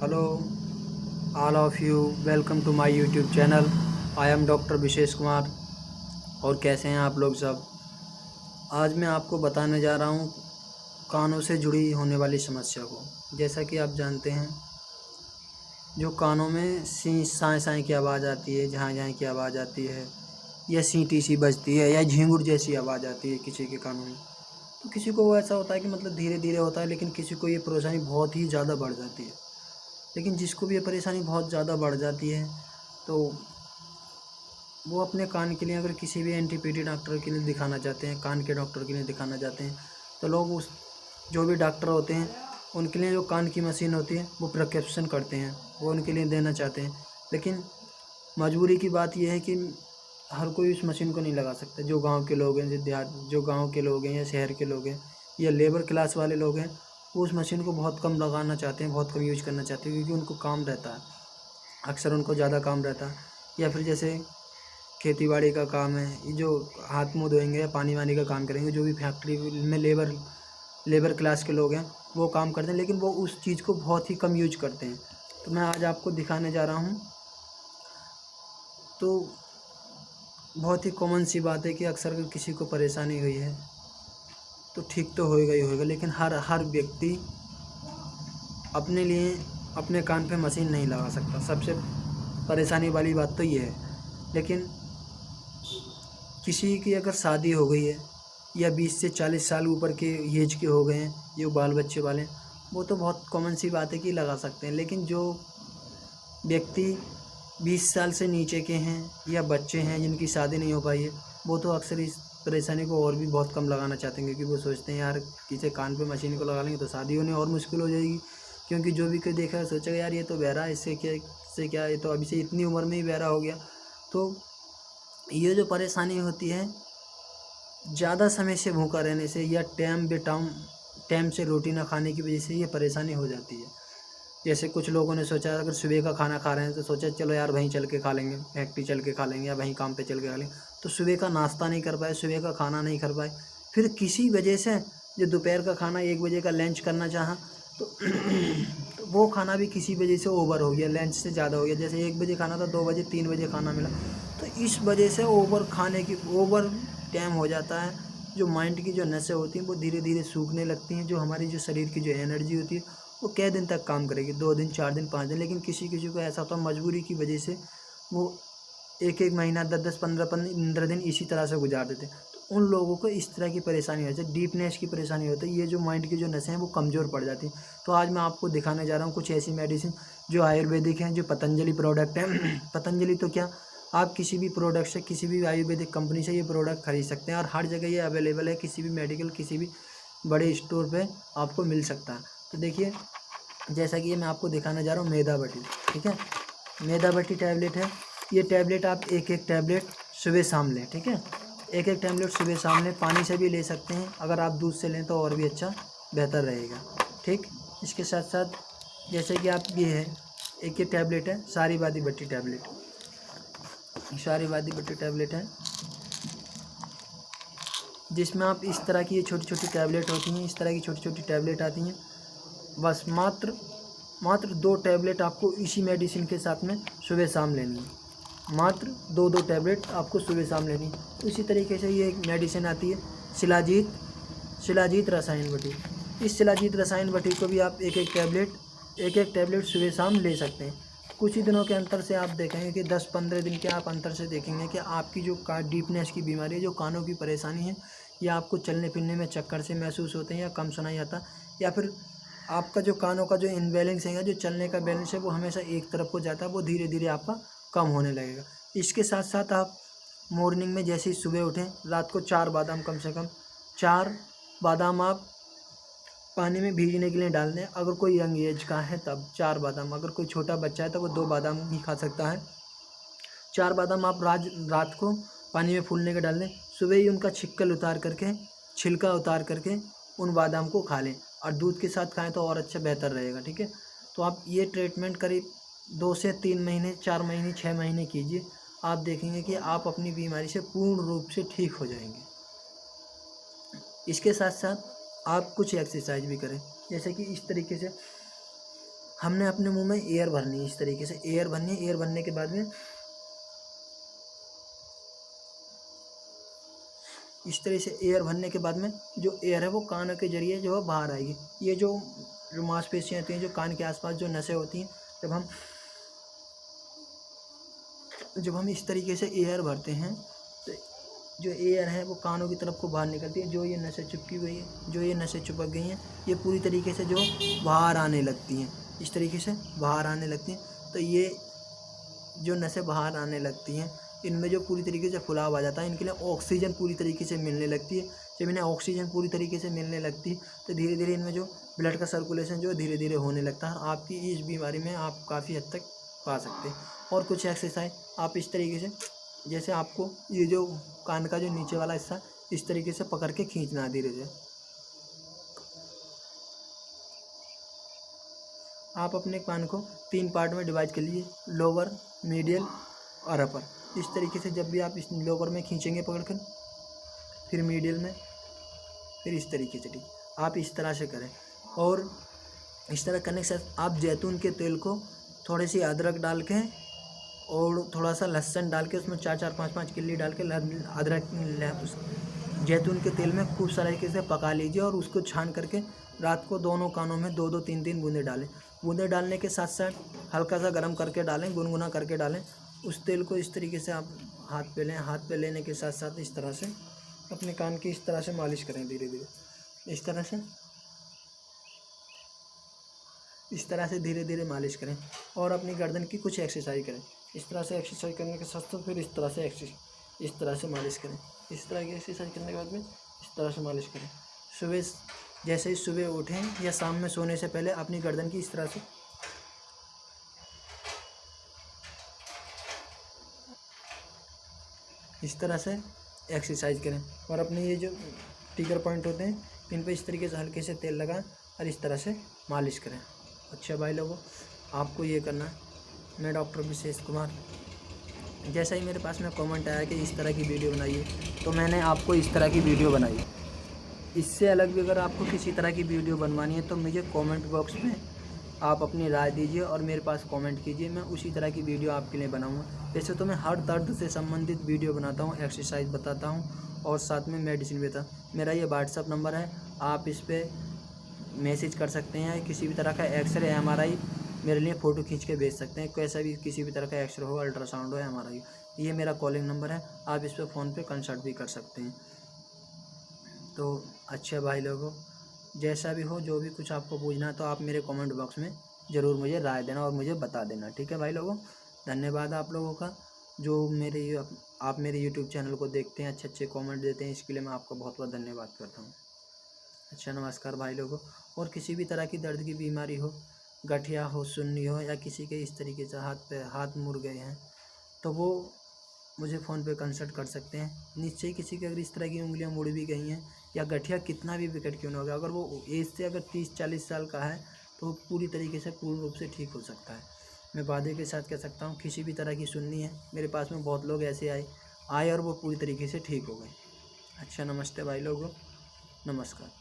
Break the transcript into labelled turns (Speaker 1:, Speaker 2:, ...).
Speaker 1: Hello all of you, welcome to my YouTube channel. I am doctor Vishesh Kumar. और कैसे हैं आप लोग सब। आज मैं आपको बताने जा रहा हूँ कानों से जुड़ी होने वाली समस्या को। जैसा कि आप जानते हैं, जो कानों में सी साए साए की आवाज़ आती है, झाएँ झाएँ की आवाज़ आती है, या सीटी सी बजती है, या झींगुर जैसी आवाज़ आती है किसी के कानों में। तो किसी को ऐसा होता है कि मतलब धीरे धीरे होता है, लेकिन किसी को ये परेशानी बहुत ही ज़्यादा बढ़ जाती है। लेकिन जिसको भी ये परेशानी बहुत ज़्यादा बढ़ जाती है, तो वो अपने कान के लिए अगर किसी भी एंटीपीडी डॉक्टर के लिए दिखाना चाहते हैं, कान के डॉक्टर के लिए दिखाना चाहते हैं, तो लोग उस जो भी डॉक्टर होते हैं उनके लिए जो कान की मशीन होती है वो प्रिस्क्रिप्शन करते हैं, वो उनके लिए देना चाहते हैं। लेकिन मजबूरी की बात यह है कि हर कोई उस मशीन को नहीं लगा सकता। जो गांव के लोग हैं, जो गांव के लोग हैं या शहर के लोग हैं या लेबर क्लास वाले लोग हैं, वो उस मशीन को बहुत कम लगाना चाहते हैं, बहुत कम यूज करना चाहते हैं, क्योंकि उनको काम रहता है, अक्सर उनको ज़्यादा काम रहता है। या फिर जैसे खेती बाड़ी का काम है, ये जो हाथ मुँह धोएंगे या पानी वानी का काम करेंगे, जो भी फैक्ट्री में लेबर क्लास के लोग हैं वो काम करते हैं, लेकिन वो उस चीज़ को बहुत ही कम यूज करते हैं। तो मैं आज आपको दिखाने जा रहा हूँ। तो बहुत ही कॉमन सी बात है कि अक्सर अगर किसी को परेशानी हुई है तो ठीक तो होएगा ही होएगा, लेकिन हर व्यक्ति अपने लिए अपने कान पे मशीन नहीं लगा सकता। सबसे परेशानी वाली बात तो ये है। लेकिन किसी की अगर शादी हो गई है या 20 से 40 साल ऊपर के एज के हो गए हैं, जो बाल बच्चे वाले, वो तो बहुत कॉमन सी बात है कि लगा सकते हैं। लेकिन जो व्यक्ति 20 साल से नीचे के हैं या बच्चे हैं जिनकी शादी नहीं हो पाई है, वो तो अक्सर इस परेशानी को और भी बहुत कम लगाना चाहते हैं, क्योंकि वो सोचते हैं यार किसी कान पे मशीन को लगा लेंगे तो शादी होनी और मुश्किल हो जाएगी। क्योंकि जो भी कोई देखा सोचेगा यार ये तो बहरा है, इससे क्या, ये तो अभी से इतनी उम्र में ही बहरा हो गया। तो ये जो परेशानी होती है, ज़्यादा समय से भूखा रहने से या टाइम से रोटी ना खाने की वजह से ये परेशानी हो जाती है। जैसे कुछ लोगों ने सोचा अगर सुबह का खाना खा रहे हैं तो सोचा चलो यार वहीं चल के खा लेंगे, फैक्ट्री चल के खा लेंगे या वहीं काम पे चल के खा लेंगे। तो सुबह का नाश्ता नहीं कर पाए, सुबह का खाना नहीं कर पाए, फिर किसी वजह से जो दोपहर का खाना 1 बजे का लंच करना चाहा तो, तो वो खाना भी किसी वजह से ओवर हो गया, लंच से ज़्यादा हो गया। जैसे 1 बजे खाना था, 2 बजे 3 बजे खाना मिला। तो इस वजह से ओवर टाइम हो जाता है। जो माइंड की जो नसें होती हैं वो धीरे धीरे सूखने लगती हैं। जो हमारी जो शरीर की जो एनर्जी होती है वो कै दिन तक काम करेगी, 2 दिन 4 दिन 5 दिन। लेकिन किसी किसी को ऐसा होता है मजबूरी की वजह से वो 1 महीना 10 15 दिन इसी तरह से गुजार देते हैं। तो उन लोगों को इस तरह की परेशानी होती है, डीपनेस की परेशानी होती है। ये जो माइंड की जो नसें हैं वो कमज़ोर पड़ जाती हैं। तो आज मैं आपको दिखाने जा रहा हूँ कुछ ऐसी मेडिसिन जो आयुर्वेदिक हैं, जो पतंजलि प्रोडक्ट हैं। पतंजलि तो क्या, आप किसी भी प्रोडक्ट से, किसी भी आयुर्वेदिक कंपनी से ये प्रोडक्ट खरीद सकते हैं, और हर जगह ये अवेलेबल है। किसी भी मेडिकल, किसी भी बड़े स्टोर पे आपको मिल सकता है। तो देखिए, जैसा कि ये मैं आपको दिखाने जा रहा हूँ मेदा बटी। ठीक है, मेदा बटी टैबलेट है। ये टैबलेट आप एक एक टैबलेट सुबह शाम लें। ठीक है, एक एक टैबलेट सुबह शाम लें। पानी से भी ले सकते हैं, अगर आप दूध से लें तो और भी अच्छा बेहतर रहेगा। ठीक, इसके साथ साथ जैसे कि आप ये है, एक ये टैबलेट है सारी वादी बटी टैबलेट। सारी वादी बटी टैबलेट है जिसमें आप इस तरह की ये छोटी छोटी टैबलेट होती हैं, इस तरह की छोटी छोटी टैबलेट आती हैं। बस मात्र 2 टैबलेट आपको इसी मेडिसिन के साथ में सुबह शाम लेनी है। मात्र 2 टैबलेट आपको सुबह शाम लेनी है। इसी तरीके से ये एक मेडिसिन आती है शिलाजीत रसायन बटी। इस शिलाजीत रसायन बटी को भी आप एक एक टैबलेट सुबह शाम ले सकते हैं। कुछ ही दिनों के अंतर से आप देखेंगे कि 10-15 दिन के आप अंतर से देखेंगे कि आपकी जो डीपनेस की बीमारी है, जो कानों की परेशानी है, या आपको चलने फिरने में चक्कर से महसूस होते हैं या कम सुनाई आता, या फिर आपका जो कानों का जो इनबैलेंस है, जो चलने का बैलेंस है वो हमेशा एक तरफ को जाता है, वो धीरे धीरे आपका कम होने लगेगा। इसके साथ साथ आप मॉर्निंग में जैसे ही सुबह उठें, रात को 4 बादाम, कम से कम 4 बादाम आप पानी में भीगने के लिए डाल दें। अगर कोई यंग एज का है तब 4 बादाम, अगर कोई छोटा बच्चा है तो वो 2 बादाम ही खा सकता है। 4 बादाम आप रात को पानी में फूलने के डाल दें। सुबह ही उनका छिलका उतार करके उन बादाम को खा लें, और दूध के साथ खाएं तो और अच्छा बेहतर रहेगा। ठीक है, तो आप ये ट्रीटमेंट करीब 2 से 3 महीने, 4 महीने, 6 महीने कीजिए। आप देखेंगे कि आप अपनी बीमारी से पूर्ण रूप से ठीक हो जाएंगे। इसके साथ साथ आप कुछ एक्सरसाइज भी करें, जैसे कि इस तरीके से हमने अपने मुंह में एयर भरनी है, इस तरीके से एयर भरनी है। एयर भरने के बाद में इस तरह से एयर भरने के बाद में जो एयर है वो कान के जरिए जो है बाहर आएगी। ये जो मांसपेशियाँ होती हैं, जो कान के आसपास जो नसें होती हैं, जब हम इस तरीके से एयर भरते हैं तो जो एयर है वो कानों की तरफ को बाहर निकलती है। जो ये नसें चिपकी हुई है, जो ये नसें चिपक गई हैं, ये पूरी तरीके से जो बाहर आने लगती हैं, इस तरीके से बाहर आने लगती हैं। तो ये जो नसें बाहर आने लगती हैं, इनमें जो पूरी तरीके से फुलाव आ जाता है, इनके लिए ऑक्सीजन पूरी तरीके से मिलने लगती है। जब इन्हें ऑक्सीजन पूरी तरीके से मिलने लगती है तो धीरे धीरे इनमें जो ब्लड का सर्कुलेशन जो धीरे धीरे होने लगता है। आपकी इस बीमारी में आप काफ़ी हद तक पा सकते हैं। और कुछ एक्सरसाइज आप इस तरीके से, जैसे आपको ये जो कान का जो नीचे वाला हिस्सा इस तरीके से पकड़ के खींचना है धीरे धीरे। आप अपने कान को 3 पार्ट में डिवाइड कर लीजिए, लोअर, मीडियल और अपर। इस तरीके से जब भी आप इस लोअर में खींचेंगे पकड़कर, फिर मीडियल में, फिर इस तरीके से, ठीक आप इस तरह से करें। और इस तरह करने के साथ आप जैतून के तेल को थोड़ी सी अदरक डाल के और थोड़ा सा लहसुन डाल के उसमें 4-4, 5-5 किल्ली डाल के जैतून के तेल में खूब तरीके से पका लीजिए और उसको छान करके रात को दोनों कानों में 2-2, 3-3 बूंदे डालें। बूंदे डालने के साथ साथ हल्का सा गर्म करके डालें, गुनगुना करके डालें। उस तेल को इस तरीके से आप हाथ पे लें। हाथ पे लेने के साथ साथ इस तरह से अपने कान की इस तरह से मालिश करें, धीरे धीरे इस तरह से धीरे धीरे मालिश करें। और अपनी गर्दन की कुछ एक्सरसाइज करें। इस तरह से एक्सरसाइज करने के साथ साथ फिर इस तरह से मालिश करें। इस तरह की एक्सरसाइज करने के बाद में इस तरह से मालिश करें। सुबह जैसे ही सुबह उठें या शाम में सोने से पहले अपनी गर्दन की इस तरह से एक्सरसाइज करें। और अपने ये जो ट्रिगर पॉइंट होते हैं इन पर इस तरीके से हल्के से तेल लगाएं और इस तरह से मालिश करें। अच्छा भाई लोगों, आपको ये करना है। मैं डॉक्टर विशेष कुमार, जैसा ही मेरे पास में कमेंट आया कि इस तरह की वीडियो बनाइए, तो मैंने आपको इस तरह की वीडियो बनाई। इससे अलग भी अगर आपको किसी तरह की वीडियो बनवानी है तो मुझे कमेंट बॉक्स में आप अपनी राय दीजिए और मेरे पास कमेंट कीजिए। मैं उसी तरह की वीडियो आपके लिए बनाऊंगा। वैसे तो मैं हर दर्द से संबंधित वीडियो बनाता हूं, एक्सरसाइज बताता हूं और साथ में मेडिसिन देता हूं। मेरा ये व्हाट्सअप नंबर है, आप इस पर मैसेज कर सकते हैं। किसी भी तरह का एक्सरे, MRI मेरे लिए फ़ोटो खींच के भेज सकते हैं। कैसा भी किसी भी तरह का एक्सरे हो, अल्ट्रासाउंड हो, MRI, ये मेरा कॉलिंग नंबर है। आप इस पर फ़ोन पे कंसल्ट भी कर सकते हैं। तो अच्छा भाई लोगों, जैसा भी हो, जो भी कुछ आपको पूछना है तो आप मेरे कमेंट बॉक्स में ज़रूर मुझे राय देना और मुझे बता देना, ठीक है भाई लोगों। धन्यवाद आप लोगों का जो आप मेरे यूट्यूब चैनल को देखते हैं, अच्छे अच्छे कमेंट देते हैं, इसके लिए मैं आपका बहुत बहुत धन्यवाद करता हूँ। अच्छा नमस्कार भाई लोगों। और किसी भी तरह की दर्द की बीमारी हो, गठिया हो, सुन्नी हो, या किसी के इस तरीके से हाथ मुड़ गए हैं, तो वो मुझे फ़ोन पे कंसल्ट कर सकते हैं। निश्चय ही किसी की अगर इस तरह की उंगलियां मुड़ भी गई हैं या गठिया कितना भी विकट क्यों ना होगा, अगर वो एज से अगर 30-40 साल का है तो वो पूरी तरीके से पूर्ण रूप से ठीक हो सकता है। मैं वादे के साथ कह सकता हूँ, किसी भी तरह की सुननी है, मेरे पास में बहुत लोग ऐसे आए और वो पूरी तरीके से ठीक हो गए। अच्छा नमस्ते भाई लोगों, नमस्कार।